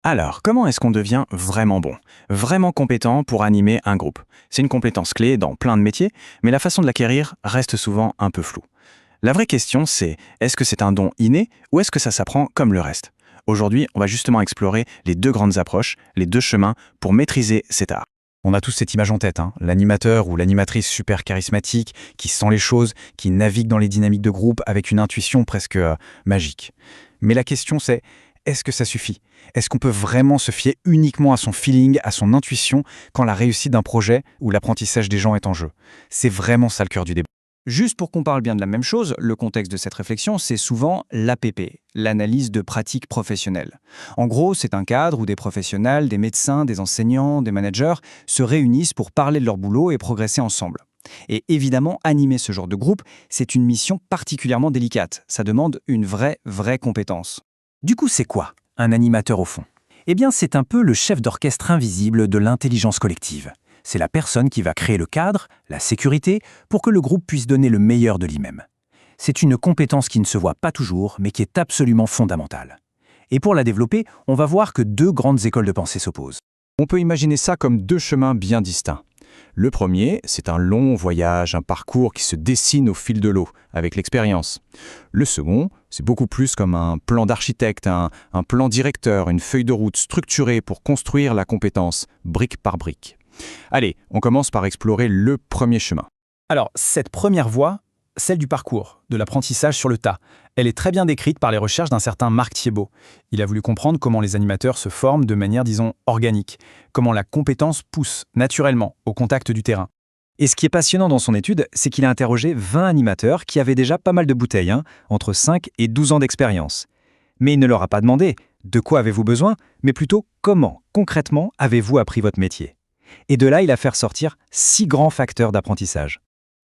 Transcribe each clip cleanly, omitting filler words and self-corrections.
Alors, comment est-ce qu'on devient vraiment bon, vraiment compétent pour animer un groupe? C'est une compétence clé dans plein de métiers, mais la façon de l'acquérir reste souvent un peu floue. La vraie question, c'est est-ce que c'est un don inné ou est-ce que ça s'apprend comme le reste? Aujourd'hui, on va justement explorer les deux grandes approches, les deux chemins pour maîtriser cet art. On a tous cette image en tête, hein, l'animateur ou l'animatrice super charismatique, qui sent les choses, qui navigue dans les dynamiques de groupe avec une intuition presque magique. Mais la question c'est, est-ce que ça suffit? Est-ce qu'on peut vraiment se fier uniquement à son feeling, à son intuition, quand la réussite d'un projet ou l'apprentissage des gens est en jeu? C'est vraiment ça le cœur du débat. Juste pour qu'on parle bien de la même chose, le contexte de cette réflexion, c'est souvent l'APP, l'analyse de pratiques professionnelles. En gros, c'est un cadre où des professionnels, des médecins, des enseignants, des managers se réunissent pour parler de leur boulot et progresser ensemble. Et évidemment, animer ce genre de groupe, c'est une mission particulièrement délicate. Ça demande une vraie compétence. Du coup, c'est quoi un animateur au fond? Eh bien, c'est un peu le chef d'orchestre invisible de l'intelligence collective. C'est la personne qui va créer le cadre, la sécurité, pour que le groupe puisse donner le meilleur de lui-même. C'est une compétence qui ne se voit pas toujours, mais qui est absolument fondamentale. Et pour la développer, on va voir que deux grandes écoles de pensée s'opposent. On peut imaginer ça comme deux chemins bien distincts. Le premier, c'est un long voyage, un parcours qui se dessine au fil de l'eau, avec l'expérience. Le second, c'est beaucoup plus comme un plan d'architecte, un plan directeur, une feuille de route structurée pour construire la compétence, brique par brique. Allez, on commence par explorer le premier chemin. Alors, cette première voie, celle du parcours, de l'apprentissage sur le tas, elle est très bien décrite par les recherches d'un certain Marc Thiebaud. Il a voulu comprendre comment les animateurs se forment de manière, disons, organique, comment la compétence pousse naturellement au contact du terrain. Et ce qui est passionnant dans son étude, c'est qu'il a interrogé 20 animateurs qui avaient déjà pas mal de bouteilles, entre 5 et 12 ans d'expérience. Mais il ne leur a pas demandé « de quoi avez-vous besoin ?», mais plutôt « comment, concrètement, avez-vous appris votre métier ?» Et de là, il a fait ressortir 6 grands facteurs d'apprentissage.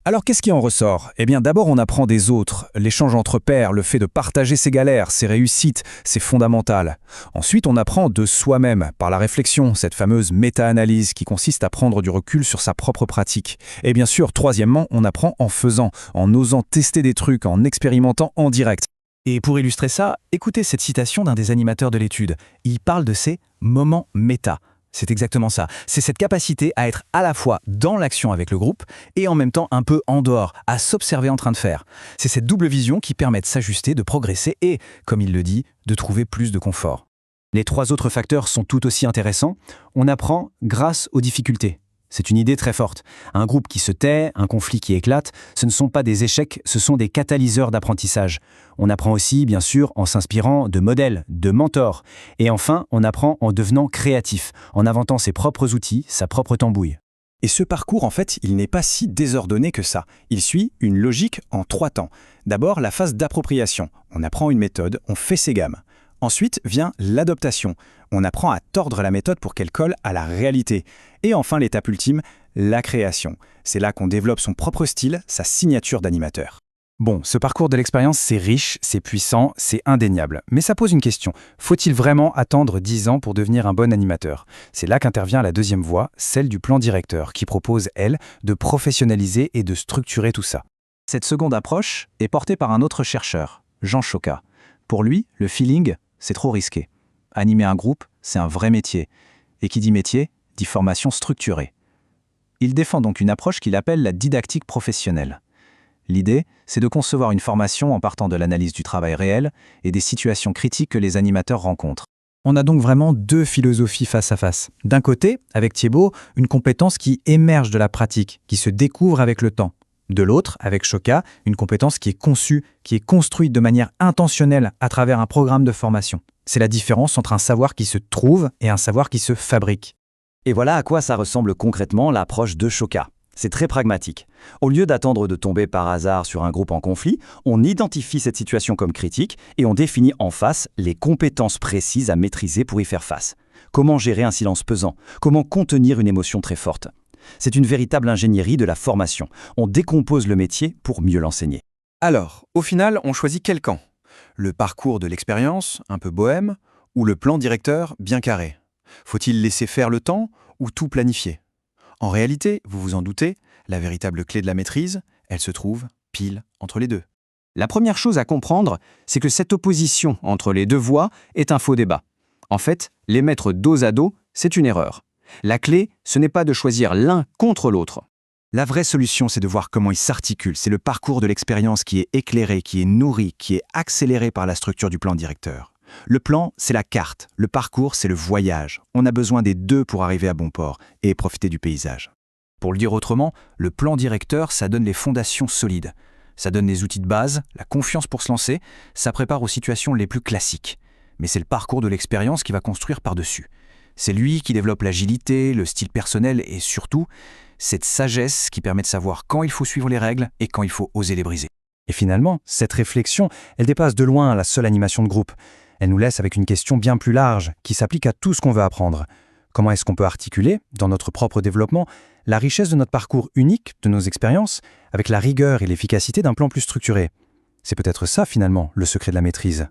Alors qu'est-ce qui en ressort? Eh bien d'abord on apprend des autres, l'échange entre pairs, le fait de partager ses galères, ses réussites, c'est fondamental. Ensuite on apprend de soi-même, par la réflexion, cette fameuse méta-analyse qui consiste à prendre du recul sur sa propre pratique. Et bien sûr, troisièmement, on apprend en faisant, en osant tester des trucs, en expérimentant en direct. Et pour illustrer ça, écoutez cette citation d'un des animateurs de l'étude. Il parle de ces « moments méta ». C'est exactement ça. C'est cette capacité à être à la fois dans l'action avec le groupe et en même temps un peu en dehors, à s'observer en train de faire. C'est cette double vision qui permet de s'ajuster, de progresser et, comme il le dit, de trouver plus de confort. Les 3 autres facteurs sont tout aussi intéressants. On apprend grâce aux difficultés. C'est une idée très forte. Un groupe qui se tait, un conflit qui éclate, ce ne sont pas des échecs, ce sont des catalyseurs d'apprentissage. On apprend aussi, bien sûr, en s'inspirant de modèles, de mentors. Et enfin, on apprend en devenant créatif, en inventant ses propres outils, sa propre tambouille. Et ce parcours, en fait, il n'est pas si désordonné que ça. Il suit une logique en 3 temps. D'abord, la phase d'appropriation. On apprend une méthode, on fait ses gammes. Ensuite vient l'adaptation. On apprend à tordre la méthode pour qu'elle colle à la réalité. Et enfin, l'étape ultime, la création. C'est là qu'on développe son propre style, sa signature d'animateur. Bon, ce parcours de l'expérience, c'est riche, c'est puissant, c'est indéniable. Mais ça pose une question. Faut-il vraiment attendre 10 ans pour devenir un bon animateur? C'est là qu'intervient la deuxième voie, celle du plan directeur, qui propose, elle, de professionnaliser et de structurer tout ça. Cette seconde approche est portée par un autre chercheur, Jean Choca. Pour lui, le feeling, c'est trop risqué. Animer un groupe, c'est un vrai métier. Et qui dit métier, dit formation structurée. Il défend donc une approche qu'il appelle la didactique professionnelle. L'idée, c'est de concevoir une formation en partant de l'analyse du travail réel et des situations critiques que les animateurs rencontrent. On a donc vraiment 2 philosophies face à face. D'un côté, avec Thiebaud, une compétence qui émerge de la pratique, qui se découvre avec le temps. De l'autre, avec Choca, une compétence qui est conçue, qui est construite de manière intentionnelle à travers un programme de formation. C'est la différence entre un savoir qui se trouve et un savoir qui se fabrique. Et voilà à quoi ça ressemble concrètement l'approche de Choca. C'est très pragmatique. Au lieu d'attendre de tomber par hasard sur un groupe en conflit, on identifie cette situation comme critique et on définit en face les compétences précises à maîtriser pour y faire face. Comment gérer un silence pesant? Comment contenir une émotion très forte? C'est une véritable ingénierie de la formation. On décompose le métier pour mieux l'enseigner. Alors, au final, on choisit quel camp? Le parcours de l'expérience, un peu bohème, ou le plan directeur, bien carré? Faut-il laisser faire le temps ou tout planifier? En réalité, vous vous en doutez, la véritable clé de la maîtrise, elle se trouve pile entre les deux. La première chose à comprendre, c'est que cette opposition entre les deux voies est un faux débat. En fait, les mettre dos à dos, c'est une erreur. La clé, ce n'est pas de choisir l'un contre l'autre. La vraie solution, c'est de voir comment ils s'articulent. C'est le parcours de l'expérience qui est éclairé, qui est nourri, qui est accéléré par la structure du plan directeur. Le plan, c'est la carte. Le parcours, c'est le voyage. On a besoin des deux pour arriver à bon port et profiter du paysage. Pour le dire autrement, le plan directeur, ça donne les fondations solides. Ça donne les outils de base, la confiance pour se lancer, ça prépare aux situations les plus classiques. Mais c'est le parcours de l'expérience qui va construire par-dessus. C'est lui qui développe l'agilité, le style personnel et surtout, cette sagesse qui permet de savoir quand il faut suivre les règles et quand il faut oser les briser. Et finalement, cette réflexion, elle dépasse de loin la seule animation de groupe. Elle nous laisse avec une question bien plus large, qui s'applique à tout ce qu'on veut apprendre. Comment est-ce qu'on peut articuler, dans notre propre développement, la richesse de notre parcours unique, de nos expériences, avec la rigueur et l'efficacité d'un plan plus structuré? C'est peut-être ça, finalement, le secret de la maîtrise.